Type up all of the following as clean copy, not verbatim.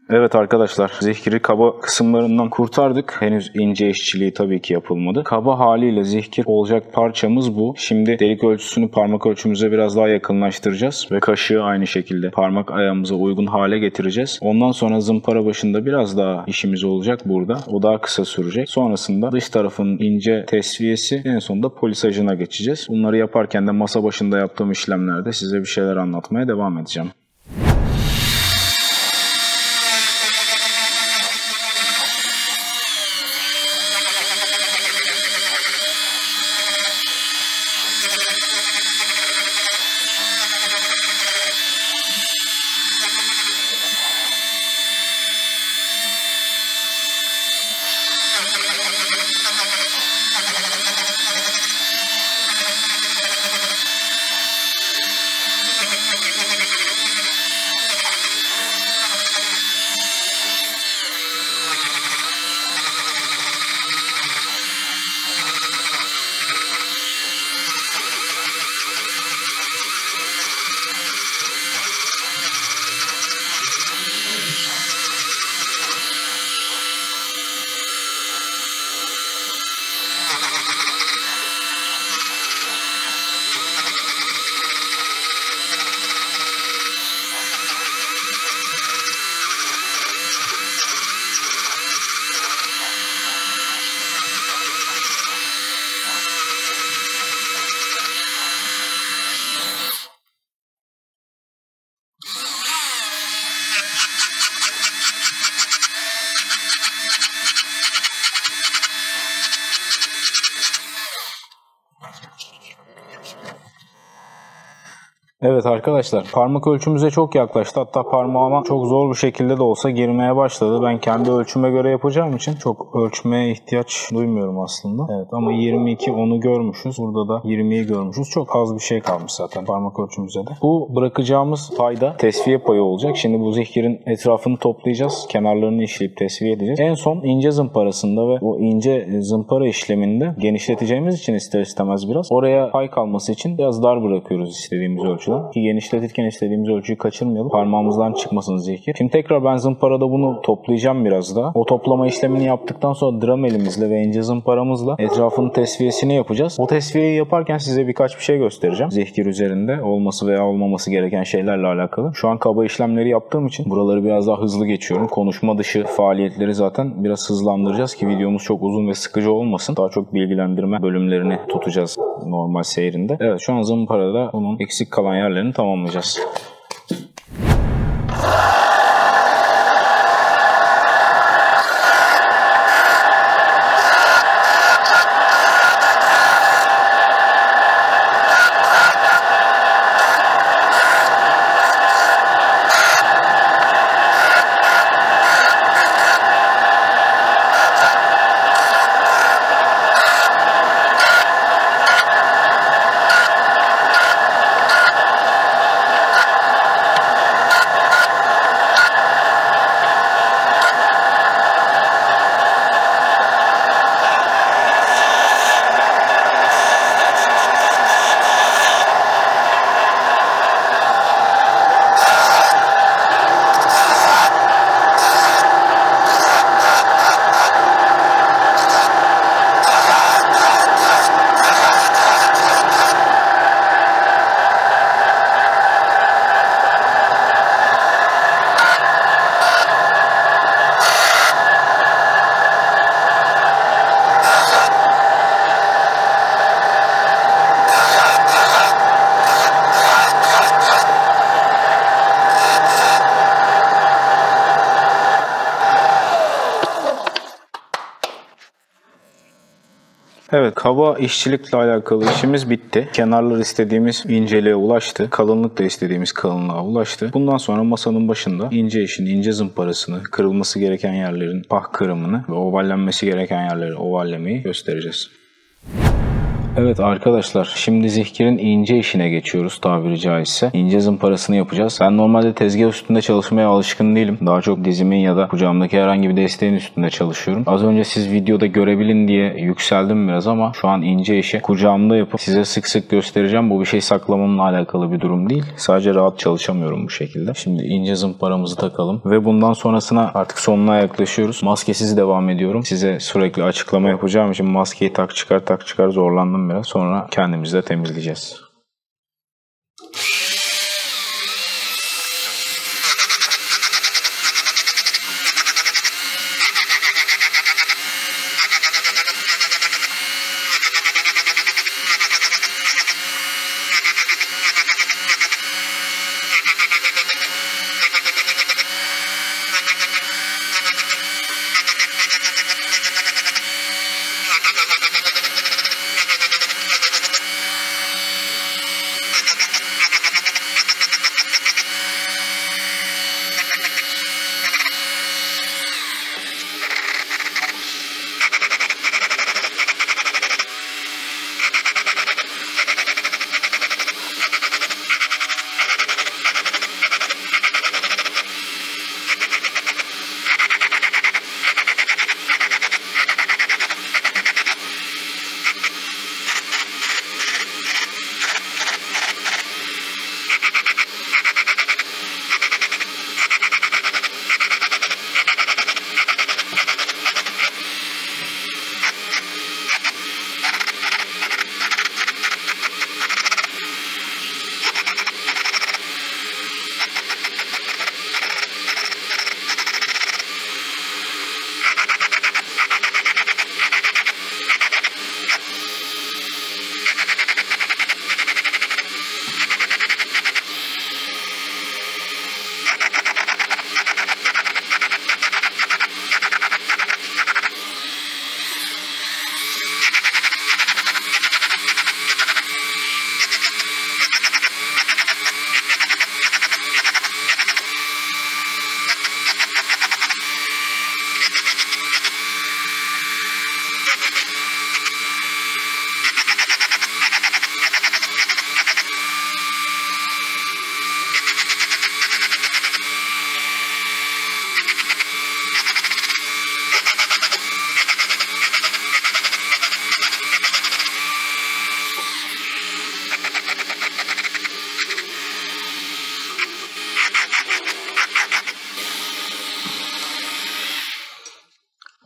Evet arkadaşlar, zihkiri kaba kısımlarından kurtardık. Henüz ince işçiliği tabii ki yapılmadı. Kaba haliyle zihkir olacak parçamız bu. Şimdi delik ölçüsünü parmak ölçümüze biraz daha yakınlaştıracağız. Ve kaşığı aynı şekilde parmak ayağımıza uygun hale getireceğiz. Ondan sonra zımpara başında biraz daha işimiz olacak burada. O daha kısa sürecek. Sonrasında dış tarafın ince tesviyesi, en sonunda polisajına geçeceğiz. Bunları yaparken de masa başında yaptığım işlemlerde size bir şeyler anlatmaya devam edeceğim. Evet arkadaşlar, parmak ölçümüze çok yaklaştı. Hatta parmağıma çok zor bir şekilde de olsa girmeye başladı. Ben kendi ölçüme göre yapacağım için çok ölçmeye ihtiyaç duymuyorum aslında. Evet, ama 22 onu görmüşüz. Burada da 20'yi görmüşüz. Çok az bir şey kalmış zaten parmak ölçümüze de. Bu bırakacağımız payda tesviye payı olacak. Şimdi bu zihkirin etrafını toplayacağız. Kenarlarını işleyip tesviye edeceğiz. En son ince zımparasında ve o ince zımpara işleminde genişleteceğimiz için ister istemez biraz oraya pay kalması için biraz dar bırakıyoruz istediğimiz ölçüde. Ki genişletirken istediğimiz ölçüyü kaçırmayalım. Parmağımızdan çıkmasın zihkir. Şimdi tekrar ben zımparada bunu toplayacağım biraz daha. O toplama işlemini yaptıktan sonra dram elimizle ve ince zımparamızla etrafının tesviyesini yapacağız. O tesviyeyi yaparken size birkaç bir şey göstereceğim. Zihkir üzerinde olması veya olmaması gereken şeylerle alakalı. Şu an kaba işlemleri yaptığım için buraları biraz daha hızlı geçiyorum. Konuşma dışı faaliyetleri zaten biraz hızlandıracağız ki videomuz çok uzun ve sıkıcı olmasın. Daha çok bilgilendirme bölümlerini tutacağız normal seyrinde. Evet, şu an zımparada onun eksik kalan yerlerini tamamlayacağız. Evet, kaba işçilikle alakalı işimiz bitti. Kenarlar istediğimiz inceliğe ulaştı. Kalınlık da istediğimiz kalınlığa ulaştı. Bundan sonra masanın başında ince işin, ince zımparasını, kırılması gereken yerlerin pah kırımını ve ovallenmesi gereken yerleri ovallemeyi göstereceğiz. Evet arkadaşlar, şimdi Zihkir'in ince işine geçiyoruz tabiri caizse. İnce zımparasını yapacağız. Ben normalde tezgah üstünde çalışmaya alışkın değilim. Daha çok dizimin ya da kucağımdaki herhangi bir desteğin üstünde çalışıyorum. Az önce siz videoda görebilin diye yükseldim biraz ama şu an ince işi kucağımda yapıp size sık sık göstereceğim. Bu bir şey saklamamla alakalı bir durum değil. Sadece rahat çalışamıyorum bu şekilde. Şimdi ince zımparamızı takalım ve bundan sonrasına artık sonuna yaklaşıyoruz. Maskesiz devam ediyorum. Size sürekli açıklama yapacağım için maskeyi tak çıkar zorlandım biraz. Sonra kendimizi de temizleyeceğiz.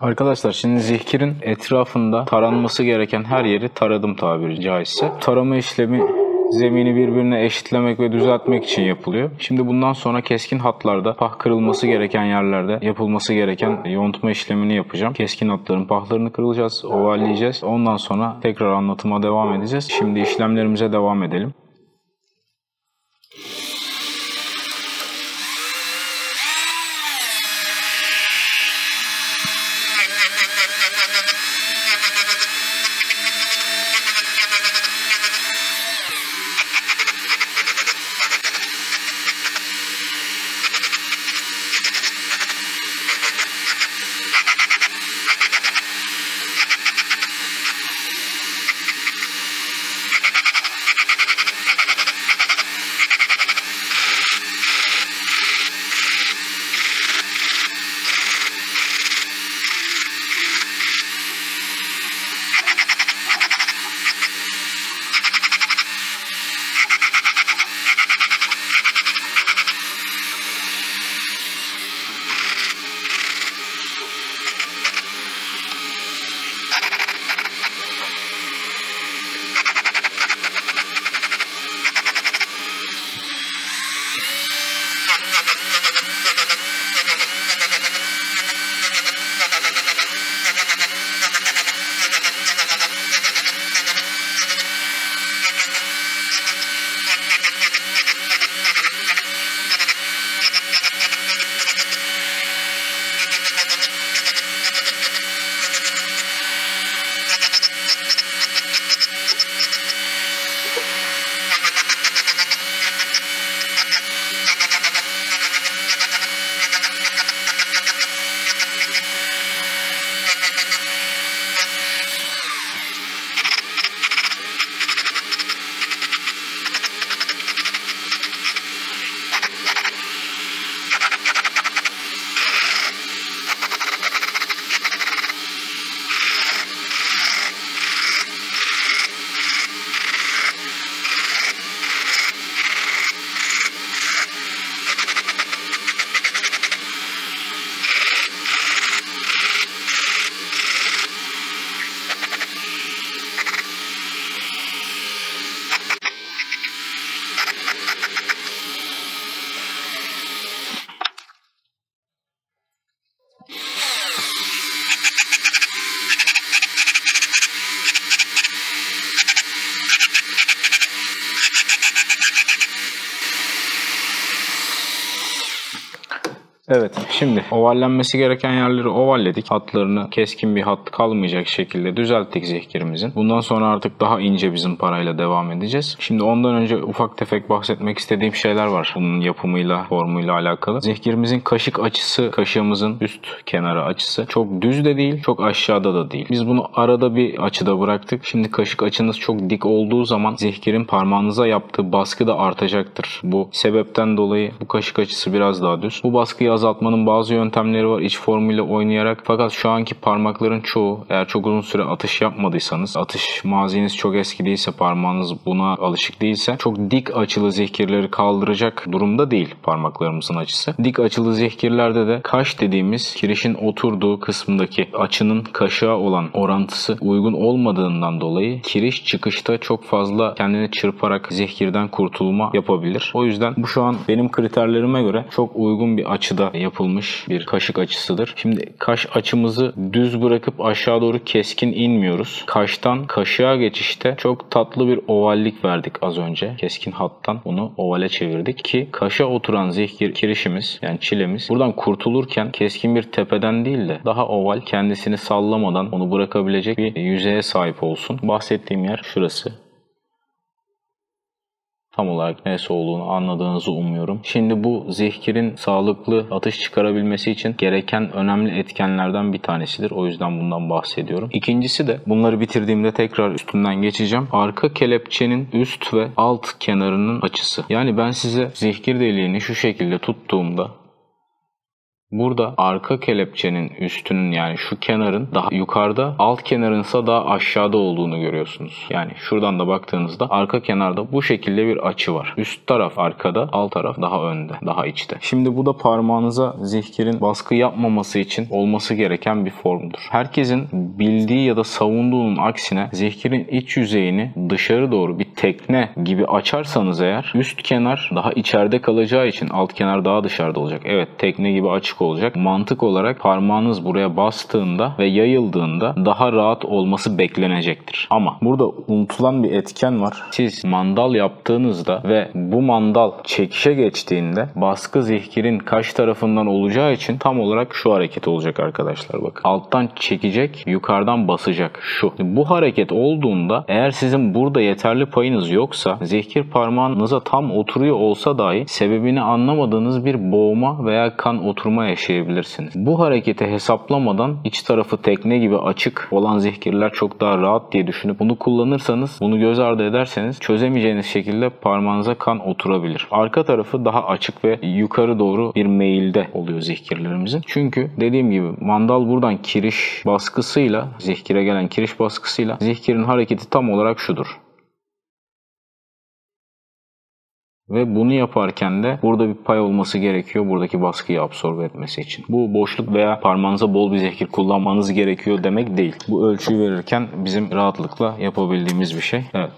Arkadaşlar şimdi Zihkir'in etrafında taranması gereken her yeri taradım tabiri caizse. Tarama işlemi zemini birbirine eşitlemek ve düzeltmek için yapılıyor. Şimdi bundan sonra keskin hatlarda pah kırılması gereken yerlerde yapılması gereken yontma işlemini yapacağım. Keskin hatların pahlarını kırılacağız, ovalleyeceğiz. Ondan sonra tekrar anlatıma devam edeceğiz. Şimdi işlemlerimize devam edelim. Evet, şimdi ovallenmesi gereken yerleri ovalledik. Hatlarını keskin bir hat kalmayacak şekilde düzelttik zihkirimizin. Bundan sonra artık daha ince bizim parayla devam edeceğiz. Şimdi ondan önce ufak tefek bahsetmek istediğim şeyler var. Bunun yapımıyla, formuyla alakalı. Zihkirimizin kaşık açısı, kaşığımızın üst kenarı açısı çok düz de değil, çok aşağıda da değil. Biz bunu arada bir açıda bıraktık. Şimdi kaşık açınız çok dik olduğu zaman zihkirin parmağınıza yaptığı baskı da artacaktır. Bu sebepten dolayı bu kaşık açısı biraz daha düz. Bu baskıyı azaltmanın bazı yöntemleri var iç formuyla oynayarak. Fakat şu anki parmakların çoğu, eğer çok uzun süre atış yapmadıysanız, atış maziniz çok eski değilse, parmağınız buna alışık değilse, çok dik açılı zihkirleri kaldıracak durumda değil parmaklarımızın açısı. Dik açılı zihkirlerde de kaş dediğimiz kirişin oturduğu kısmındaki açının kaşığa olan orantısı uygun olmadığından dolayı kiriş çıkışta çok fazla kendini çırparak zihkirden kurtulma yapabilir. O yüzden bu şu an benim kriterlerime göre çok uygun bir açıda yapılmış bir kaşık açısıdır. Şimdi kaş açımızı düz bırakıp aşağı doğru keskin inmiyoruz. Kaştan kaşığa geçişte çok tatlı bir ovallik verdik az önce. Keskin hattan onu ovale çevirdik ki kaşa oturan zihkir kirişimiz, yani çilemiz buradan kurtulurken keskin bir tepeden değil de daha oval, kendisini sallamadan onu bırakabilecek bir yüzeye sahip olsun. Bahsettiğim yer şurası. Tam olarak neresi olduğunu anladığınızı umuyorum. Şimdi bu zihkirin sağlıklı atış çıkarabilmesi için gereken önemli etkenlerden bir tanesidir. O yüzden bundan bahsediyorum. İkincisi de bunları bitirdiğimde tekrar üstünden geçeceğim. Arka kelepçenin üst ve alt kenarının açısı. Yani ben size zihkir deliğini şu şekilde tuttuğumda burada arka kelepçenin üstünün, yani şu kenarın daha yukarıda, alt kenarınsa daha aşağıda olduğunu görüyorsunuz. Yani şuradan da baktığınızda arka kenarda bu şekilde bir açı var. Üst taraf arkada, alt taraf daha önde, daha içte. Şimdi bu da parmağınıza zihkirin baskı yapmaması için olması gereken bir formdur. Herkesin bildiği ya da savunduğunun aksine zihkirin iç yüzeyini dışarı doğru bir tekne gibi açarsanız eğer, üst kenar daha içeride kalacağı için alt kenar daha dışarıda olacak. Evet, tekne gibi açık olacak. Mantık olarak parmağınız buraya bastığında ve yayıldığında daha rahat olması beklenecektir. Ama burada unutulan bir etken var. Siz mandal yaptığınızda ve bu mandal çekişe geçtiğinde baskı zihkirin kaş tarafından olacağı için tam olarak şu hareket olacak arkadaşlar. Bakın. Alttan çekecek, yukarıdan basacak. Şu. Bu hareket olduğunda eğer sizin burada yeterli payınız yoksa, zihkir parmağınıza tam oturuyor olsa dahi sebebini anlamadığınız bir boğma veya kan oturma yaşayabilirsiniz. Bu hareketi hesaplamadan iç tarafı tekne gibi açık olan zihkirler çok daha rahat diye düşünüp bunu kullanırsanız, bunu göz ardı ederseniz çözemeyeceğiniz şekilde parmağınıza kan oturabilir. Arka tarafı daha açık ve yukarı doğru bir meyilde oluyor zihkirlerimizin. Çünkü dediğim gibi mandal buradan kiriş baskısıyla, zihkire gelen kiriş baskısıyla zihkirin hareketi tam olarak şudur. Ve bunu yaparken de burada bir pay olması gerekiyor buradaki baskıyı absorbe etmesi için. Bu boşluk veya parmağınıza bol bir zihkir kullanmanız gerekiyor demek değil. Bu ölçüyü verirken bizim rahatlıkla yapabildiğimiz bir şey. Evet.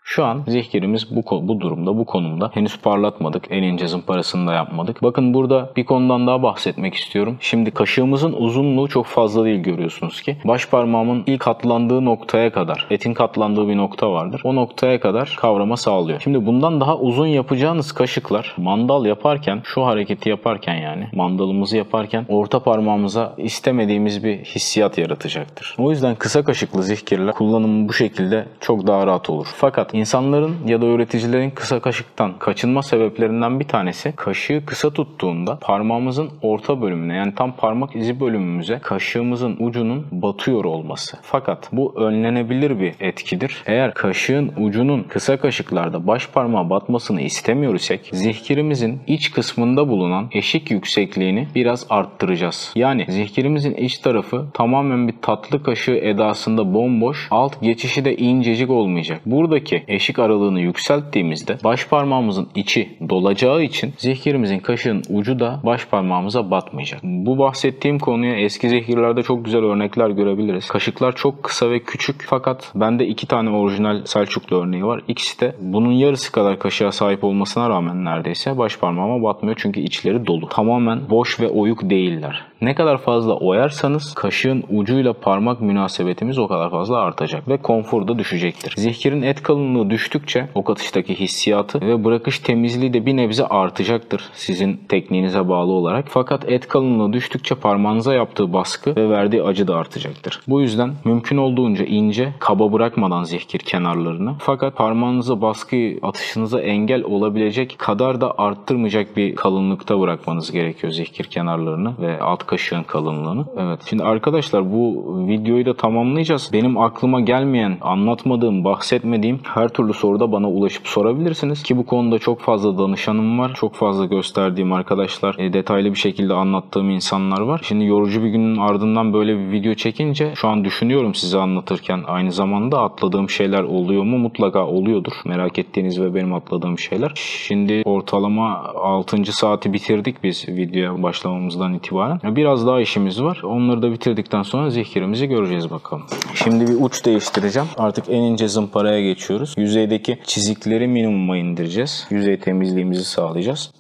Şu an zihkirimiz bu durumda, bu konumda. Henüz parlatmadık. En ince zımparasını da yapmadık. Bakın burada bir konudan daha bahsetmek istiyorum. Şimdi kaşığımızın uzunluğu çok fazla değil, görüyorsunuz ki. Baş parmağımın ilk katlandığı noktaya kadar, etin katlandığı bir nokta vardır. O noktaya kadar kavrama sağlıyor. Şimdi bundan daha uzun yapacağınız kaşıklar mandal yaparken, şu hareketi yaparken, yani mandalımızı yaparken orta parmağımıza istemediğimiz bir hissiyat yaratacaktır. O yüzden kısa kaşıklı zihkirler kullanımı bu şekilde çok daha rahat olur. Fakat İnsanların ya da üreticilerin kısa kaşıktan kaçınma sebeplerinden bir tanesi, kaşığı kısa tuttuğunda parmağımızın orta bölümüne, yani tam parmak izi bölümümüze kaşığımızın ucunun batıyor olması. Fakat bu önlenebilir bir etkidir. Eğer kaşığın ucunun kısa kaşıklarda baş parmağa batmasını istemiyor isek, zihkirimizin iç kısmında bulunan eşik yüksekliğini biraz arttıracağız. Yani zihkirimizin iç tarafı tamamen bir tatlı kaşığı edasında bomboş, alt geçişi de incecik olmayacak. Buradaki eşik aralığını yükselttiğimizde baş parmağımızın içi dolacağı için zihkirimizin kaşığın ucu da baş parmağımıza batmayacak. Bu bahsettiğim konuya eski zihkirlerde çok güzel örnekler görebiliriz. Kaşıklar çok kısa ve küçük, fakat bende 2 tane orijinal Selçuklu örneği var. İkisi de bunun yarısı kadar kaşığa sahip olmasına rağmen neredeyse baş parmağıma batmıyor çünkü içleri dolu. Tamamen boş ve oyuk değiller. Ne kadar fazla oyarsanız kaşığın ucuyla parmak münasebetimiz o kadar fazla artacak ve konfor da düşecektir. Zihkirin et kalınlığı kalınlığı düştükçe ok atıştaki hissiyatı ve bırakış temizliği de bir nebze artacaktır sizin tekniğinize bağlı olarak. Fakat et kalınlığı düştükçe parmağınıza yaptığı baskı ve verdiği acı da artacaktır. Bu yüzden mümkün olduğunca ince, kaba bırakmadan zihkir kenarlarını, fakat parmağınıza baskıyı atışınıza engel olabilecek kadar da arttırmayacak bir kalınlıkta bırakmanız gerekiyor zihkir kenarlarını ve alt kaşığın kalınlığını. Evet, şimdi arkadaşlar bu videoyu da tamamlayacağız. Benim aklıma gelmeyen, anlatmadığım, bahsetmediğim her türlü soruda bana ulaşıp sorabilirsiniz ki bu konuda çok fazla danışanım var. Çok fazla gösterdiğim arkadaşlar, detaylı bir şekilde anlattığım insanlar var. Şimdi yorucu bir günün ardından böyle bir video çekince şu an düşünüyorum size anlatırken, aynı zamanda atladığım şeyler oluyor mu? Mutlaka oluyordur. Merak ettiğiniz ve benim atladığım şeyler. Şimdi ortalama 6. saati bitirdik biz videoya başlamamızdan itibaren. Biraz daha işimiz var. Onları da bitirdikten sonra zihkirimizi göreceğiz bakalım. Şimdi bir uç değiştireceğim. Artık en ince zımparaya geçiyoruz. Yüzeydeki çizikleri minimuma indireceğiz. Yüzey temizliğimizi sağlayacağız.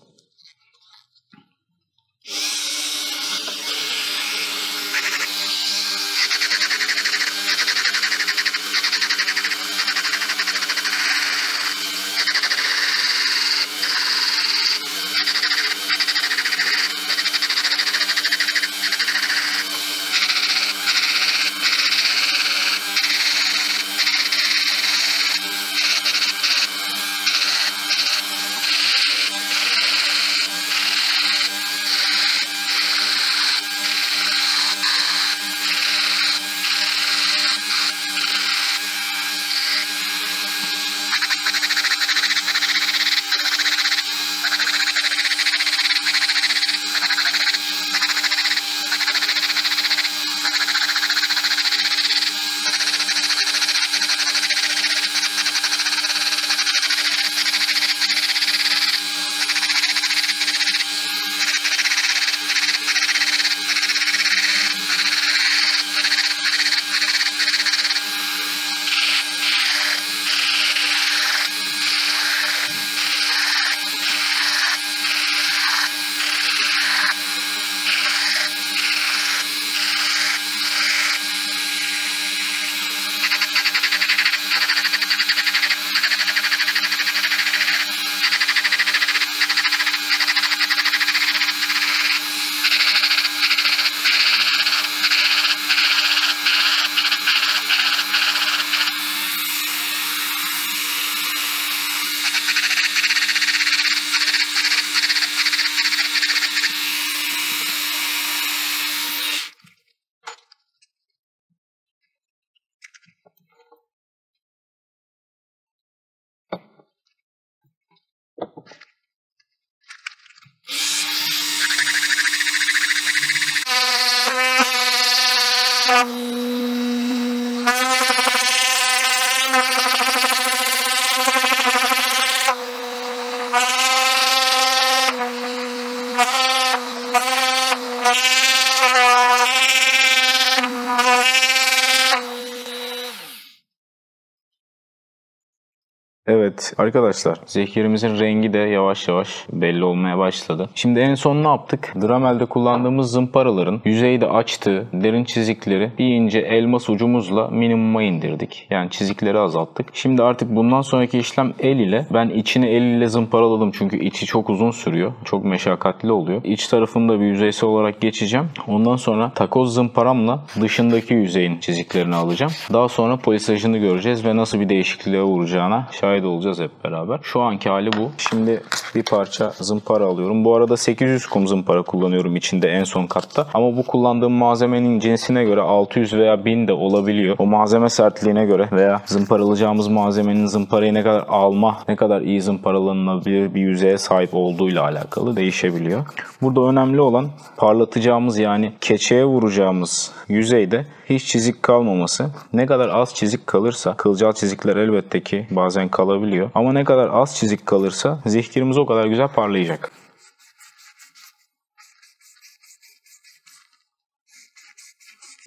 Evet arkadaşlar, zehkirimizin rengi de yavaş yavaş belli olmaya başladı. Şimdi en son ne yaptık? Dramel'de kullandığımız zımparaların yüzeyde açtığı derin çizikleri bir ince elmas ucumuzla minimuma indirdik. Yani çizikleri azalttık. Şimdi artık bundan sonraki işlem el ile. Ben içini el ile zımparaladım çünkü içi çok uzun sürüyor. Çok meşakkatli oluyor. İç tarafını da bir yüzeysel olarak geçeceğim. Ondan sonra takoz zımparamla dışındaki yüzeyin çiziklerini alacağım. Daha sonra polisajını göreceğiz ve nasıl bir değişikliğe uğrayacağına şahit olacağız hep beraber. Şu anki hali bu. Şimdi bir parça zımpara alıyorum. Bu arada 800 kum zımpara kullanıyorum içinde en son katta. Ama bu kullandığım malzemenin cinsine göre 600 veya 1000 de olabiliyor. O malzeme sertliğine göre veya zımparalayacağımız malzemenin zımparayı ne kadar alma, ne kadar iyi zımparalanabilir bir yüzeye sahip olduğuyla alakalı değişebiliyor. Burada önemli olan parlatacağımız, yani keçeye vuracağımız yüzeyde hiç çizik kalmaması. Ne kadar az çizik kalırsa, kılcal çizikler elbette ki bazen kalabiliyor. Ama ne kadar az çizik kalırsa zihkirimiz o kadar güzel parlayacak.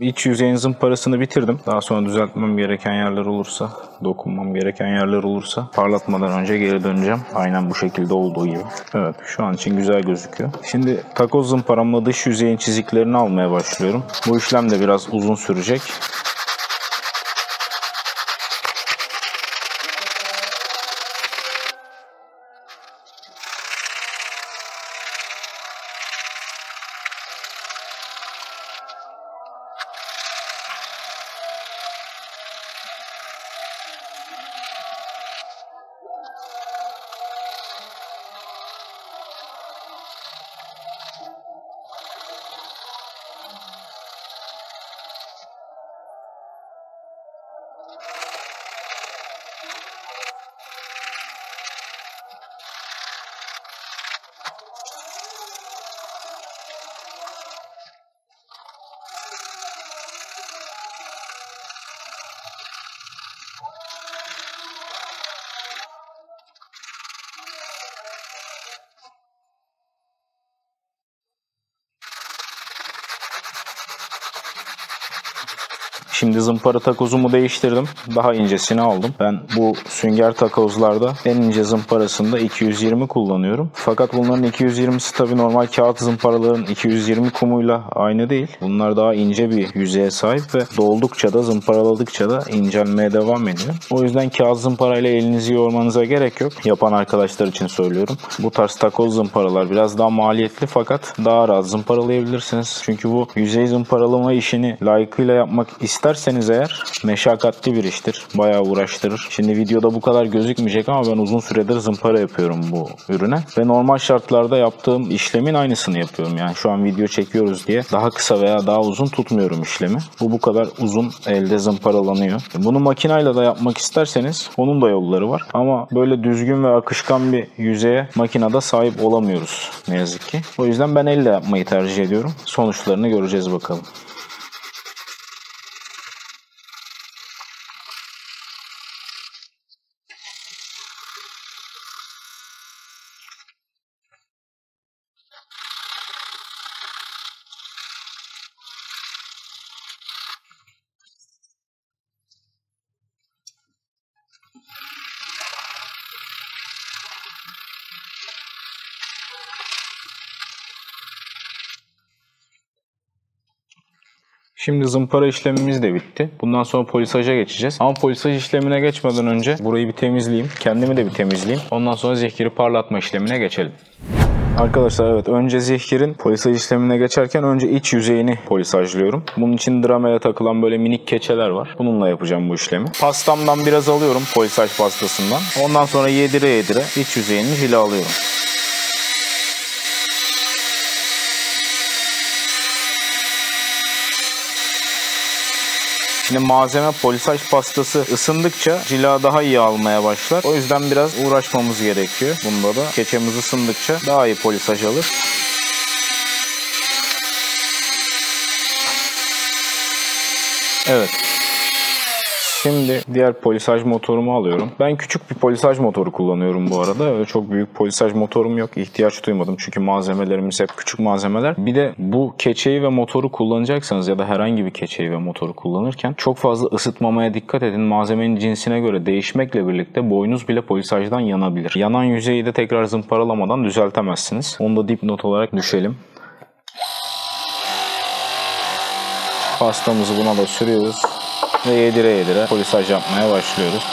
İç yüzeyin zımparasını bitirdim. Daha sonra düzeltmem gereken yerler olursa, dokunmam gereken yerler olursa parlatmadan önce geri döneceğim. Aynen bu şekilde olduğu gibi. Evet, şu an için güzel gözüküyor. Şimdi takoz zımparamla dış yüzeyin çiziklerini almaya başlıyorum. Bu işlem de biraz uzun sürecek. Şimdi zımpara takozumu değiştirdim. Daha incesini aldım. Ben bu sünger takozlarda en ince zımparasında 220 kullanıyorum. Fakat bunların 220'si tabii normal kağıt zımparaların 220 kumuyla aynı değil. Bunlar daha ince bir yüzeye sahip ve doldukça da zımparaladıkça da incelmeye devam ediyor. O yüzden kağıt zımparayla elinizi yormanıza gerek yok. Yapan arkadaşlar için söylüyorum. Bu tarz takoz zımparalar biraz daha maliyetli fakat daha rahat zımparalayabilirsiniz. Çünkü bu yüzey zımparalama işini layıkıyla yapmak isterseniz eğer meşakkatli bir iştir. Bayağı uğraştırır. Şimdi videoda bu kadar gözükmeyecek ama ben uzun süredir zımpara yapıyorum bu ürüne. Ve normal şartlarda yaptığım işlemin aynısını yapıyorum. Yani şu an video çekiyoruz diye daha kısa veya daha uzun tutmuyorum işlemi. Bu kadar uzun elde zımparalanıyor. Bunu makinayla da yapmak isterseniz onun da yolları var. Ama böyle düzgün ve akışkan bir yüzeye makinede sahip olamıyoruz ne yazık ki. O yüzden ben elle yapmayı tercih ediyorum. Sonuçlarını göreceğiz bakalım. Şimdi zımpara işlemimiz de bitti. Bundan sonra polisaja geçeceğiz. Ama polisaj işlemine geçmeden önce burayı bir temizleyeyim. Kendimi de bir temizleyeyim. Ondan sonra zihkiri parlatma işlemine geçelim. Arkadaşlar evet, önce zihkirin polisaj işlemine geçerken önce iç yüzeyini polisajlıyorum. Bunun için dramaya takılan böyle minik keçeler var. Bununla yapacağım bu işlemi. Pastamdan biraz alıyorum, polisaj pastasından. Ondan sonra yedire yedire iç yüzeyini cilalıyorum. Şimdi malzeme polisaj pastası ısındıkça cila daha iyi almaya başlar. O yüzden biraz uğraşmamız gerekiyor. Bunda da keçemiz ısındıkça daha iyi polisaj alır. Evet. Şimdi diğer polisaj motorumu alıyorum. Ben küçük bir polisaj motoru kullanıyorum bu arada. Öyle çok büyük polisaj motorum yok. İhtiyaç duymadım çünkü malzemelerimiz hep küçük malzemeler. Bir de bu keçeyi ve motoru kullanacaksanız ya da herhangi bir keçeyi ve motoru kullanırken çok fazla ısıtmamaya dikkat edin. Malzemenin cinsine göre değişmekle birlikte boynuz bile polisajdan yanabilir. Yanan yüzeyi de tekrar zımparalamadan düzeltemezsiniz. Onu da dipnot olarak düşelim. Pastamızı buna da sürüyoruz. Ve yedire yedire polisaj yapmaya başlıyoruz.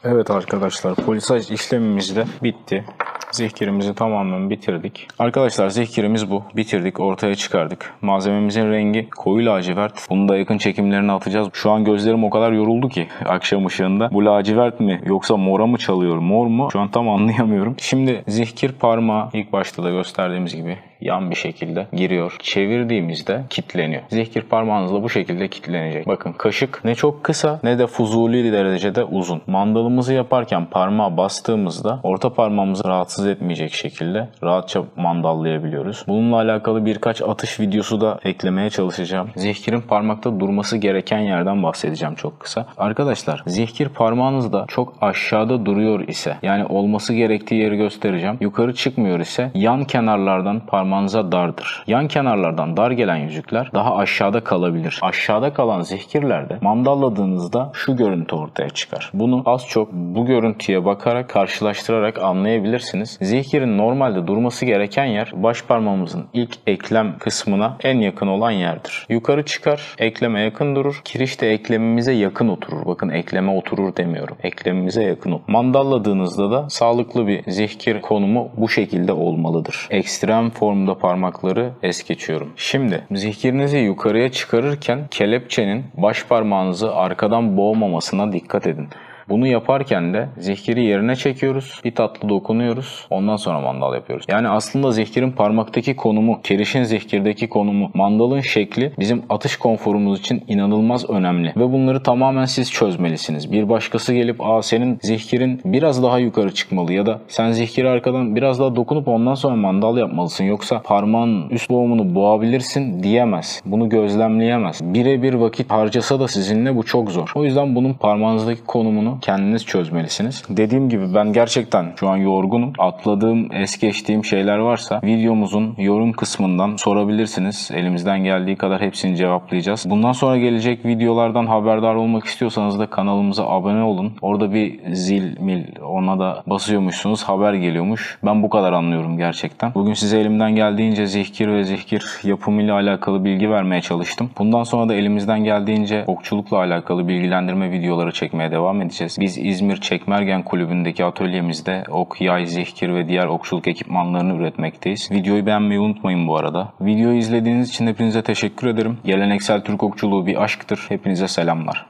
Evet arkadaşlar, polisaj işlemimiz de bitti. Zihkirimizi tamamen bitirdik. Arkadaşlar zihkirimiz bu. Bitirdik, ortaya çıkardık. Malzememizin rengi koyu lacivert. Bunu da yakın çekimlerini atacağız. Şu an gözlerim o kadar yoruldu ki akşam ışığında. Bu lacivert mi yoksa mora mı çalıyor, mor mu? Şu an tam anlayamıyorum. Şimdi zihkir parmağı ilk başta da gösterdiğimiz gibi yan bir şekilde giriyor. Çevirdiğimizde kilitleniyor. Zihkir parmağınızla bu şekilde kilitlenecek. Bakın kaşık ne çok kısa ne de fuzuli derecede uzun. Mandalımızı yaparken parmağa bastığımızda orta parmağımızı rahatsız etmeyecek şekilde rahatça mandallayabiliyoruz. Bununla alakalı birkaç atış videosu da eklemeye çalışacağım. Zihkirin parmakta durması gereken yerden bahsedeceğim çok kısa. Arkadaşlar zihkir parmağınızda çok aşağıda duruyor ise, yani olması gerektiği yeri göstereceğim. Yukarı çıkmıyor ise yan kenarlardan parmağınızı parmağınıza dardır. Yan kenarlardan dar gelen yüzükler daha aşağıda kalabilir. Aşağıda kalan zihkirlerde mandalladığınızda şu görüntü ortaya çıkar. Bunu az çok bu görüntüye bakarak, karşılaştırarak anlayabilirsiniz. Zihkirin normalde durması gereken yer baş parmağımızın ilk eklem kısmına en yakın olan yerdir. Yukarı çıkar, ekleme yakın durur. Kiriş de eklemimize yakın oturur. Bakın ekleme oturur demiyorum. Eklemimize yakın oturur. Mandalladığınızda da sağlıklı bir zihkir konumu bu şekilde olmalıdır. Ekstrem formda parmakları es geçiyorum. Şimdi zihkirinizi yukarıya çıkarırken kelepçenin baş parmağınızı arkadan boğmamasına dikkat edin. Bunu yaparken de zihkiri yerine çekiyoruz. Bir tatlı dokunuyoruz. Ondan sonra mandal yapıyoruz. Yani aslında zihkirin parmaktaki konumu, kirişin zihkirdeki konumu, mandalın şekli bizim atış konforumuz için inanılmaz önemli. Ve bunları tamamen siz çözmelisiniz. Bir başkası gelip senin zihkirin biraz daha yukarı çıkmalı ya da sen zihkiri arkadan biraz daha dokunup ondan sonra mandal yapmalısın. Yoksa parmağın üst boğumunu boğabilirsin diyemez. Bunu gözlemleyemez. Birebir vakit harcasa da sizinle bu çok zor. O yüzden bunun parmağınızdaki konumunu kendiniz çözmelisiniz. Dediğim gibi ben gerçekten şu an yorgunum. Atladığım, es geçtiğim şeyler varsa videomuzun yorum kısmından sorabilirsiniz. Elimizden geldiği kadar hepsini cevaplayacağız. Bundan sonra gelecek videolardan haberdar olmak istiyorsanız da kanalımıza abone olun. Orada bir zil ona da basıyormuşsunuz. Haber geliyormuş. Ben bu kadar anlıyorum gerçekten. Bugün size elimden geldiğince zihkir ve zihkir yapımıyla alakalı bilgi vermeye çalıştım. Bundan sonra da elimizden geldiğince okçulukla alakalı bilgilendirme videoları çekmeye devam edeceğiz. Biz İzmir Çekmergen Kulübü'ndeki atölyemizde ok, yay, zihkir ve diğer okçuluk ekipmanlarını üretmekteyiz. Videoyu beğenmeyi unutmayın bu arada. Videoyu izlediğiniz için hepinize teşekkür ederim. Geleneksel Türk okçuluğu bir aşktır. Hepinize selamlar.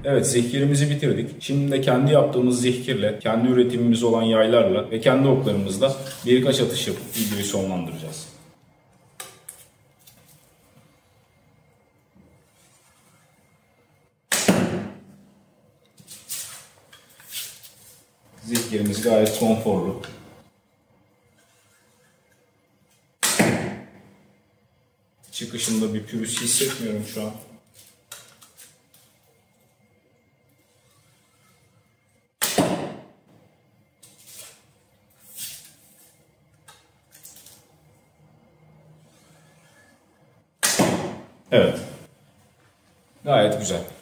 Evet, zihkirimizi bitirdik. Şimdi de kendi yaptığımız zihkirle, kendi üretimimiz olan yaylarla ve kendi oklarımızla birkaç atış yapıp videoyu sonlandıracağız. Zihkirimiz gayet konforlu. Çıkışında bir pürüz hissetmiyorum şu an. Evet. Gayet güzel.